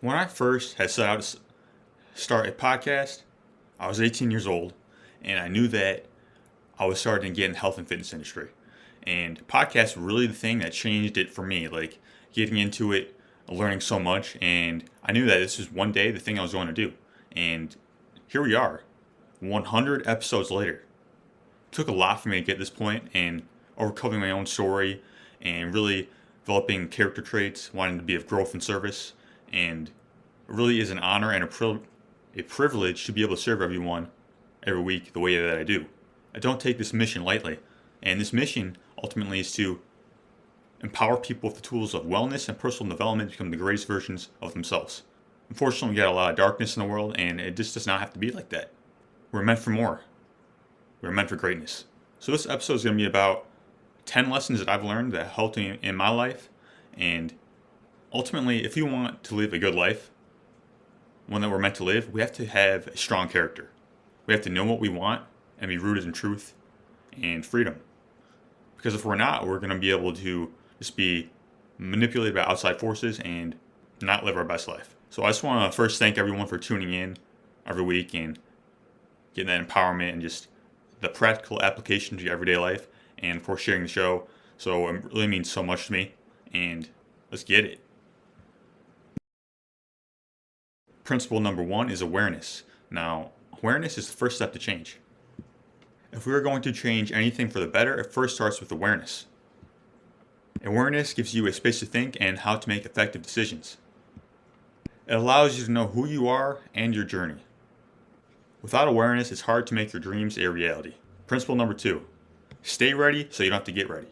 When I first had set out to start a podcast, I was 18 years old, and I knew that I was starting to get in the health and fitness industry. And podcasts were really the thing that changed it for me, like getting into it, learning so much, and I knew that this was one day the thing I was going to do. And here we are, 100 episodes later. It took a lot for me to get to this point, and overcoming my own story, and really developing character traits, wanting to be of growth and service, and it really is an honor and a privilege to be able to serve everyone every week the way that I do. I don't take this mission lightly, and this mission ultimately is to empower people with the tools of wellness and personal development to become the greatest versions of themselves. Unfortunately, we got a lot of darkness in the world, and it just does not have to be like that. We're meant for more. We're meant for greatness. So this episode is going to be about 10 lessons that I've learned that helped me in my life, and ultimately, if you want to live a good life, one that we're meant to live, we have to have a strong character. We have to know what we want and be rooted in truth and freedom. Because if we're not, we're going to be able to just be manipulated by outside forces and not live our best life. So I just want to first thank everyone for tuning in every week and getting that empowerment and just the practical application to your everyday life, and for sharing the show. So it really means so much to me, and let's get it. Principle number 1 is awareness. Now, awareness is the first step to change. If we are going to change anything for the better, it first starts with awareness. Awareness gives you a space to think and how to make effective decisions. It allows you to know who you are and your journey. Without awareness, it's hard to make your dreams a reality. Principle number 2, stay ready so you don't have to get ready.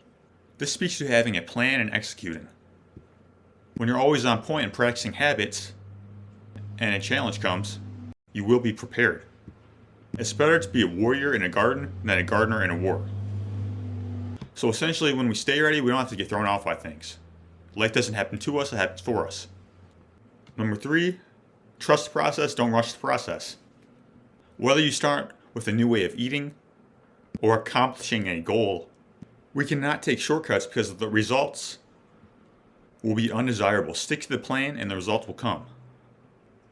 This speaks to having a plan and executing. When you're always on point and practicing habits, and a challenge comes, you will be prepared. It's better to be a warrior in a garden than a gardener in a war. So essentially, when we stay ready, we don't have to get thrown off by things. Life doesn't happen to us, it happens for us. Number 3, trust the process, don't rush the process. Whether you start with a new way of eating or accomplishing a goal, we cannot take shortcuts because the results will be undesirable. Stick to the plan and the results will come.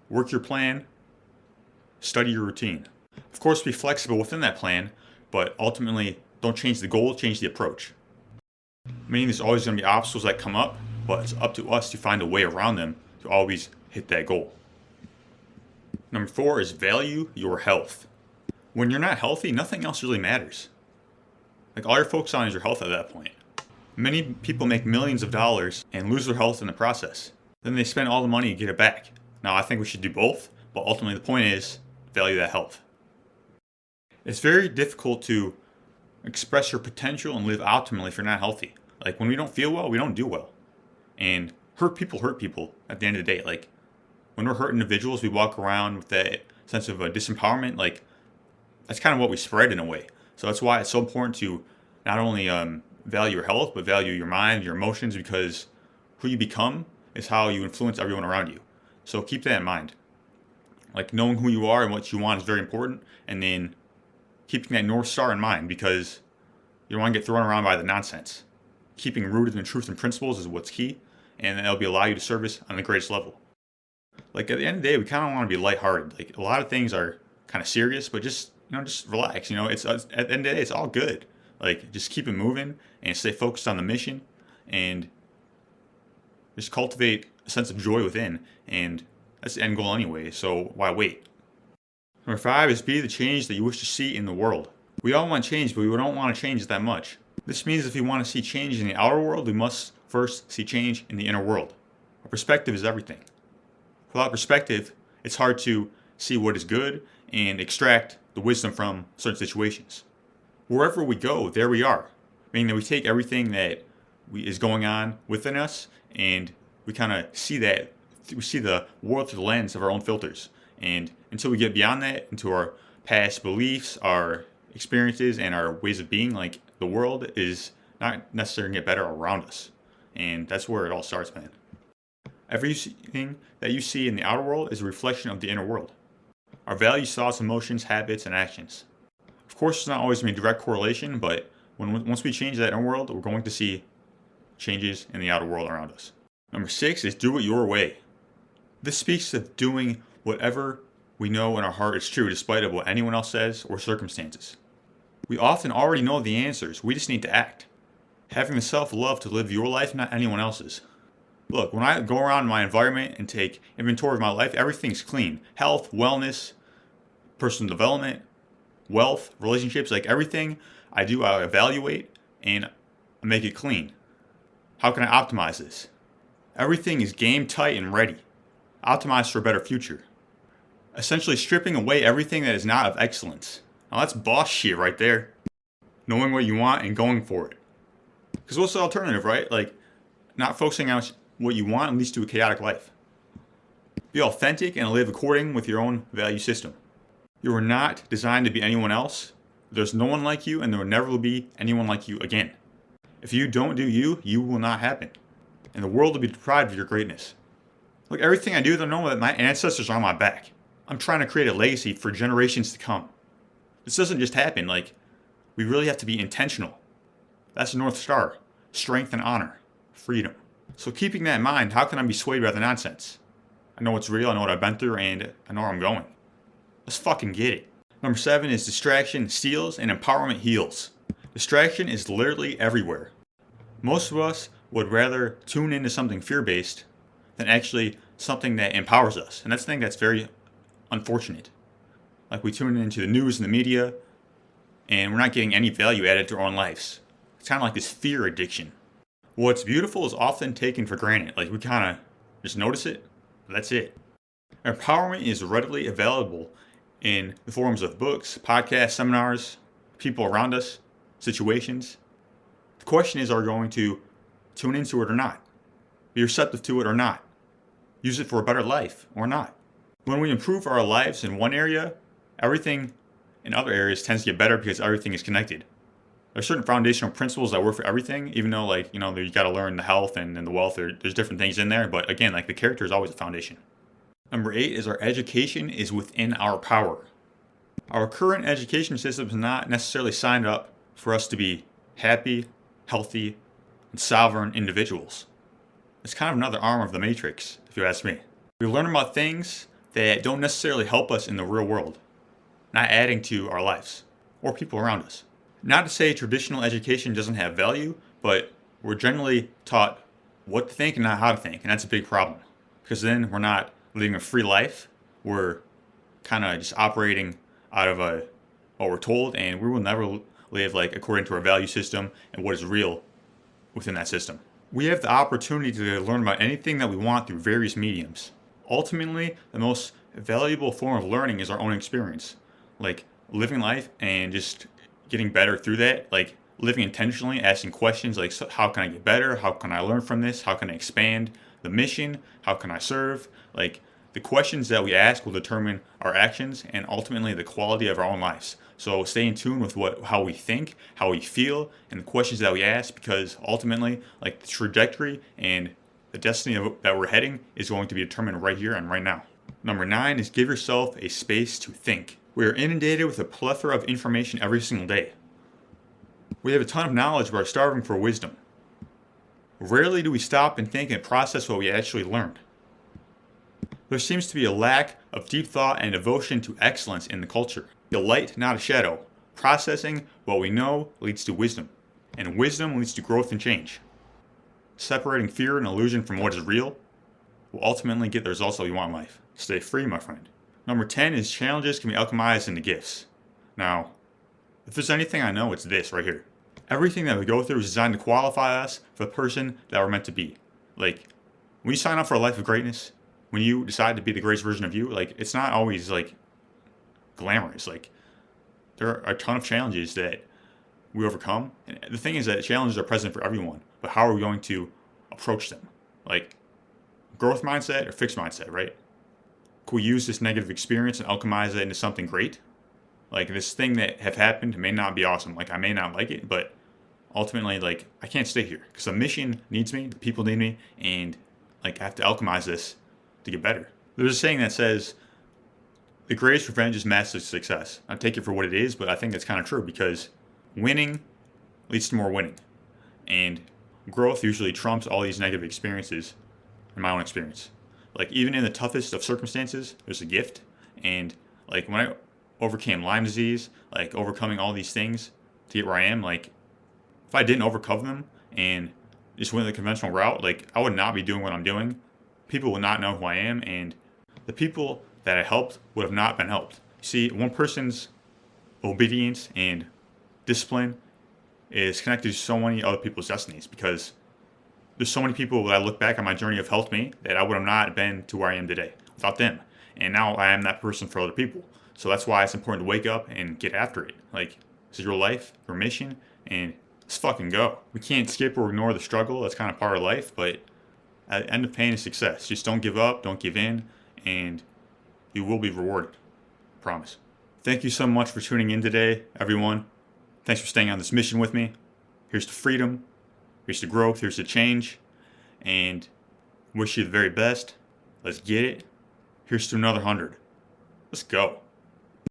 Work your plan, study your routine. Of course, be flexible within that plan, but ultimately, don't change the goal, change the approach. Meaning there's always going to be obstacles that come up, but it's up to us to find a way around them to always hit that goal. Number 4 is value your health. When you're not healthy, nothing else really matters. Like, all you're focused on is your health at that point. Many people make millions of dollars and lose their health in the process. Then they spend all the money to get it back. Now, I think we should do both, but ultimately the point is value that health. It's very difficult to express your potential and live optimally if you're not healthy. Like, when we don't feel well, we don't do well. And hurt people at the end of the day. Like, when we're hurt individuals, we walk around with that sense of disempowerment. Like, that's kind of what we spread in a way. So that's why it's so important to not only value your health, but value your mind, your emotions, because who you become is how you influence everyone around you. So keep that in mind. Like, knowing who you are and what you want is very important, and then keeping that North Star in mind, because you don't want to get thrown around by the nonsense. Keeping rooted in truth and principles is what's key, and that'll allow you to service on the greatest level. Like, at the end of the day, we kind of want to be lighthearted. Like, a lot of things are kind of serious, but just relax. It's at the end of the day, it's all good. Like, just keep it moving and stay focused on the mission, and just cultivate a sense of joy within, and that's the end goal anyway, so why wait? Number 5 is be the change that you wish to see in the world. We all want change, but we don't want to change that much. This means if we want to see change in the outer world, we must first see change in the inner world. Our perspective is everything. Without perspective, it's hard to see what is good and extract the wisdom from certain situations. Wherever we go, there we are. Meaning that we take everything that is going on within us, and we kind of see that. We see the world through the lens of our own filters. And until we get beyond that, into our past beliefs, our experiences, and our ways of being, like, the world is not necessarily going to get better around us. And that's where it all starts, man. Everything that you see in the outer world is a reflection of the inner world. Our values, thoughts, emotions, habits, and actions. Of course, it's not always going to be a direct correlation, but once we change that inner world, we're going to see changes in the outer world around us. Number 6 is do it your way. This speaks of doing whatever we know in our heart is true despite of what anyone else says or circumstances. We often already know the answers, we just need to act. Having the self-love to live your life, not anyone else's. Look, when I go around my environment and take inventory of my life, everything's clean. Health, wellness, personal development, wealth, relationships, like everything I do, I evaluate and make it clean. How can I optimize this? Everything is game tight and ready. Optimized for a better future. Essentially stripping away everything that is not of excellence. Now that's boss shit right there. Knowing what you want and going for it. Because what's the alternative, right? Like, not focusing on what you want leads to a chaotic life. Be authentic and live according with your own value system. You are not designed to be anyone else. There's no one like you, and there will never be anyone like you again. If you don't do you, you will not happen. And the world will be deprived of your greatness. Look, everything I do, they know that my ancestors are on my back. I'm trying to create a legacy for generations to come. This doesn't just happen. Like, we really have to be intentional. That's the North Star. Strength and honor. Freedom. So keeping that in mind, how can I be swayed by the nonsense? I know what's real, I know what I've been through, and I know where I'm going. Let's fucking get it. Number 7 is distraction steals and empowerment heals. Distraction is literally everywhere. Most of us would rather tune into something fear-based than actually something that empowers us. And that's the thing that's very unfortunate. Like, we tune into the news and the media, and we're not getting any value added to our own lives. It's kind of like this fear addiction. What's beautiful is often taken for granted. Like, we kind of just notice it, but that's it. Empowerment is readily available in the forms of books, podcasts, seminars, people around us, situations. The question is, are we going to tune into it or not? Be receptive to it or not? Use it for a better life or not? When we improve our lives in one area, everything in other areas tends to get better because everything is connected. There's certain foundational principles that work for everything, even though, like, you got to learn the health and the wealth. There's different things in there, but again, like, the character is always a foundation. Number 8 is our education is within our power. Our current education system is not necessarily signed up for us to be happy, healthy, and sovereign individuals. It's kind of another arm of the matrix, if you ask me. We learn about things that don't necessarily help us in the real world, not adding to our lives or people around us. Not to say traditional education doesn't have value, but we're generally taught what to think and not how to think, and that's a big problem. Because then we're not living a free life, we're kind of just operating out of what we're told, and we will never live like according to our value system and what is real within that system. We have the opportunity to learn about anything that we want through various mediums. Ultimately, the most valuable form of learning is our own experience. Like, living life and just getting better through that, like living intentionally, asking questions like, so how can I get better? How can I learn from this? How can I expand the mission? How can I serve? Like, the questions that we ask will determine our actions and ultimately the quality of our own lives. So stay in tune with how we think, how we feel, and the questions that we ask, because ultimately, like, the trajectory and the destiny that we're heading is going to be determined right here and right now. Number 9 is give yourself a space to think. We are inundated with a plethora of information every single day. We have a ton of knowledge, but are starving for wisdom. Rarely do we stop and think and process what we actually learned. There seems to be a lack of deep thought and devotion to excellence in the culture. A light, not a shadow. Processing what we know leads to wisdom, and wisdom leads to growth and change. Separating fear and illusion from what is real will ultimately get the results that we want in life. Stay free, my friend. Number 10 is challenges can be alchemized into gifts. Now, if there's anything I know, it's this right here. Everything that we go through is designed to qualify us for the person that we're meant to be. Like, when you sign up for a life of greatness, when you decide to be the greatest version of you, like, it's not always like glamorous. Like, there are a ton of challenges that we overcome. And the thing is that challenges are present for everyone, but how are we going to approach them? Like, growth mindset or fixed mindset, right? Can we use this negative experience and alchemize it into something great? Like, this thing that have happened may not be awesome. Like, I may not like it, but ultimately, like, I can't stay here because the mission needs me, the people need me, and, like, I have to alchemize this to get better. There's a saying that says, the greatest revenge is massive success. I take it for what it is, but I think that's kind of true because winning leads to more winning. And growth usually trumps all these negative experiences in my own experience. like even in the toughest of circumstances, there's a gift. And like when I overcame Lyme disease, like overcoming all these things to get where I am, like if I didn't overcome them and just went the conventional route, like I would not be doing what I'm doing. People would not know who I am, and the people that I helped would have not been helped. See, one person's obedience and discipline is connected to so many other people's destinies, because there's so many people that I look back on my journey have helped me that I would have not been to where I am today without them. And now I am that person for other people. So that's why it's important to wake up and get after it. Like, this is your life, your mission, and let's fucking go. We can't skip or ignore the struggle. That's kind of part of life, but at the end of pain is success. Just don't give up, don't give in, and you will be rewarded. Promise. Thank you so much for tuning in today, everyone. Thanks for staying on this mission with me. Here's to freedom. Here's to growth. Here's to change. And wish you the very best. Let's get it. Here's to another 100. Let's go.